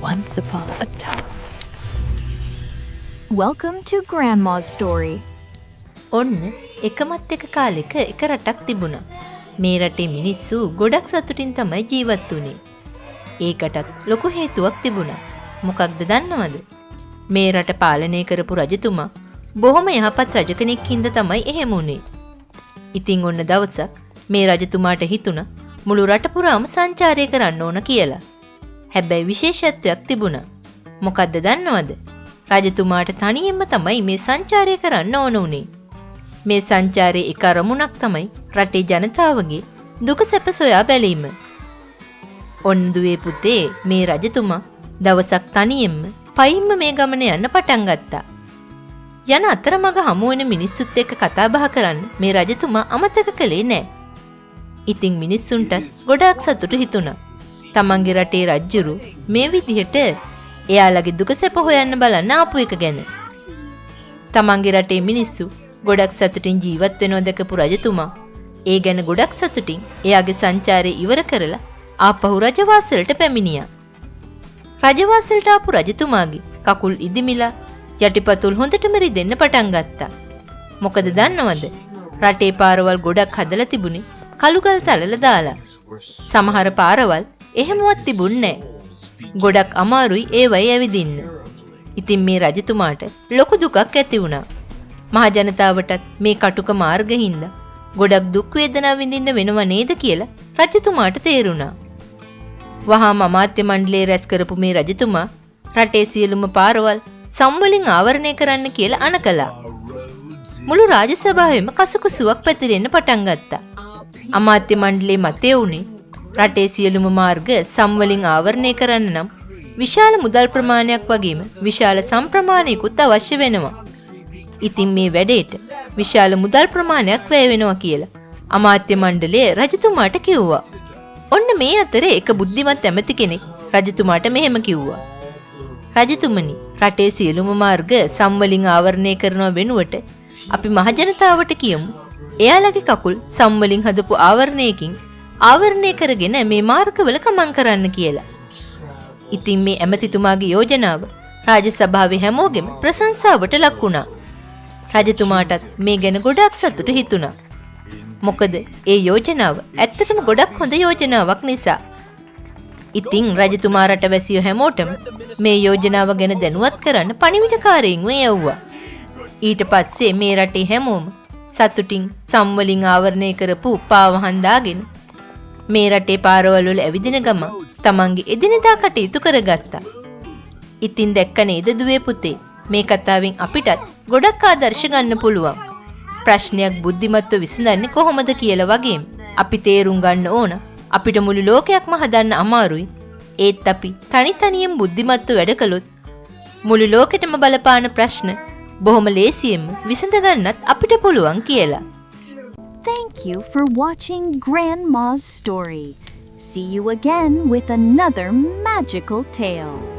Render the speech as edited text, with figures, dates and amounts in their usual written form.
Once upon a time. Welcome to Grandma's story. ඔන්න එකමත් එක කාලෙක එක රටක් තිබුණා. මේ රටේ මිනිස්සු ගොඩක් සතුටින් තමයි ජීවත් වුනේ. ඒකටත් ලොකු හේතුවක් තිබුණා. මොකක්ද දන්නවද? මේ රට පාලනය කරපු රජතුමා බොහොම යහපත් රජ කෙනෙක් හින්දා තමයි එහෙම වුනේ. ඉතින් ඔන්න දවසක් මේ රජතුමාට හිතුණා මුළු රට පුරාම සංචාරය කරන්න ඕන කියලා. හැබැයි විශේෂත්වයක් තිබුණා. මොකක්ද දන්නවද? රජතුමාට තනියෙන්ම තමයි මේ සංචාරය කරන්න ඕන උනේ. මේ සංචාරයේ එක අරමුණක් තමයි රටේ ජනතාවගේ දුක සැප සොයා බැලීම. ඔන්න දුවේ පුතේ මේ රජතුමා දවසක් තනියෙන්ම පයින්ම මේ ගමන යන්න පටන් ගත්තා. යන අතරමඟ හමු වෙන මිනිස්සුත් එක්ක කතා බහ කරන්න මේ රජතුමා අමතක කළේ නෑ. ඉතින් මිනිස්සුන්ට ගොඩාක් සතුටු හිතුණා. තමන්ගේ රටේ රජුරු මේ විදිහට එයාලගේ දුක සැප හොයන්න බලන්න ආපු එක ගැන. තමන්ගේ රටේ මිනිස්සු ගොඩක් සතුටින් ජීවත් වෙනව දැකපු රජතුමා ඒ ගැන ගොඩක් සතුටින් එයාගේ සංචාරය ඉවර කරලා ආපහු රජවාසලට පැමිණියා. රජවාසලට ආපු රජතුමාගේ කකුල් ඉදිමිලා යටිපතුල් හොඳටම රිදෙන්න පටන් ගත්තා. මොකද දන්නවද? රටේ පාරවල් ගොඩක් හදලා තිබුණේ කළුගල් තලලා දාලා. සමහර පාරවල් එහෙමවත් තිබුණේ නැහැ. ගොඩක් අමාරුයි ඒවයි ඇවිදින්න. ඉතින් මේ රජතුමාට ලොකු දුකක් ඇති වුණා. මහ ජනතාවටත් මේ කටුක මාර්ගෙහිඳ ගොඩක් දුක් වේදනා විඳින්න වෙනව නේද කියලා රජතුමාට තේරුණා. වහාම අමාත්‍ය මණ්ඩලයේ රැස් කරපු මේ රජතුමා රටේ සියලුම පාරවල් සම්වලින් ආවරණය කරන්න කියලා අණකලා. මුළු රාජසභාවෙම කසුකුසුවක් පැතිරෙන්න පටන් ගත්තා. අමාත්‍ය මණ්ඩලයේ මතය වුණේ රටේ සියලුම මාර්ග සම්වලින් ආවරණය කරන්න නම් විශාල මුදල් ප්‍රමාණයක් වගේම විශාල සම්ප්‍රමාණයකුත් අවශ්‍ය වෙනවා. ඉතින් මේ වැඩේට විශාල මුදල් ප්‍රමාණයක් වැය වෙනවා කියලා අමාත්‍ය මණ්ඩලය රජතුමාට කිව්වා. ඔන්න මේ අතරේ එක බුද්ධිමත් ඇමති කෙනෙක් රජතුමාට මෙහෙම කිව්වා. රජතුමනි, රටේ සියලුම මාර්ග සම්වලින් ආවරණය කරනව වෙනුවට අපි මහජනතාවට කියමු එයාලගේ කකුල් සම්වලින් හදපු ආවරණයකින් ආවරණය කරගෙන මේ මාර්ගවල ගමන් කරන්න කියලා. ඉතින් මේ ඇමතිතුමාගේ යෝජනාව රාජසභාවේ හැමෝගෙම ප්‍රශංසාවට ලක් වුණා. රජතුමාටත් මේ ගැන ගොඩක් සතුටු හිතුණා. මොකද ඒ යෝජනාව ඇත්තටම ගොඩක් හොඳ යෝජනාවක් නිසා. ඉතින් රජතුමා රටවැසියෝ හැමෝටම මේ යෝජනාව ගැන දැනුවත් කරන්න පණිවිඩකාරයින්ව යවුවා. ඊට පස්සේ මේ රටේ හැමෝම සතුටින් සම්වලින් ආවරණය කරපු පාවහන් දාගෙන මේ රටේ පාරවල් වල ඇවිදින ගම තමන්ගේ එදිනෙදා කටයුතු කරගත්තා. ඉතින් දැක්ක නේද දුවේ පුතේ, මේ කතාවෙන් අපිටත් ගොඩක් ආදර්ශ ගන්න පුළුවන්. ප්‍රශ්නයක් බුද්ධිමත්ව විසඳන්නේ කොහොමද කියලා වගේම අපි තේරුම් ගන්න ඕන අපිට මුළු ලෝකයක්ම හදන්න අමාරුයි. ඒත් අපි තනියෙන් බුද්ධිමත්ව වැඩ කළොත් මුළු ලෝකෙටම බලපාන ප්‍රශ්න බොහොම ලේසියෙන්ම විසඳ ගන්නත් අපිට පුළුවන් කියලා. Thank you for watching Grandma's story. See you again with another magical tale.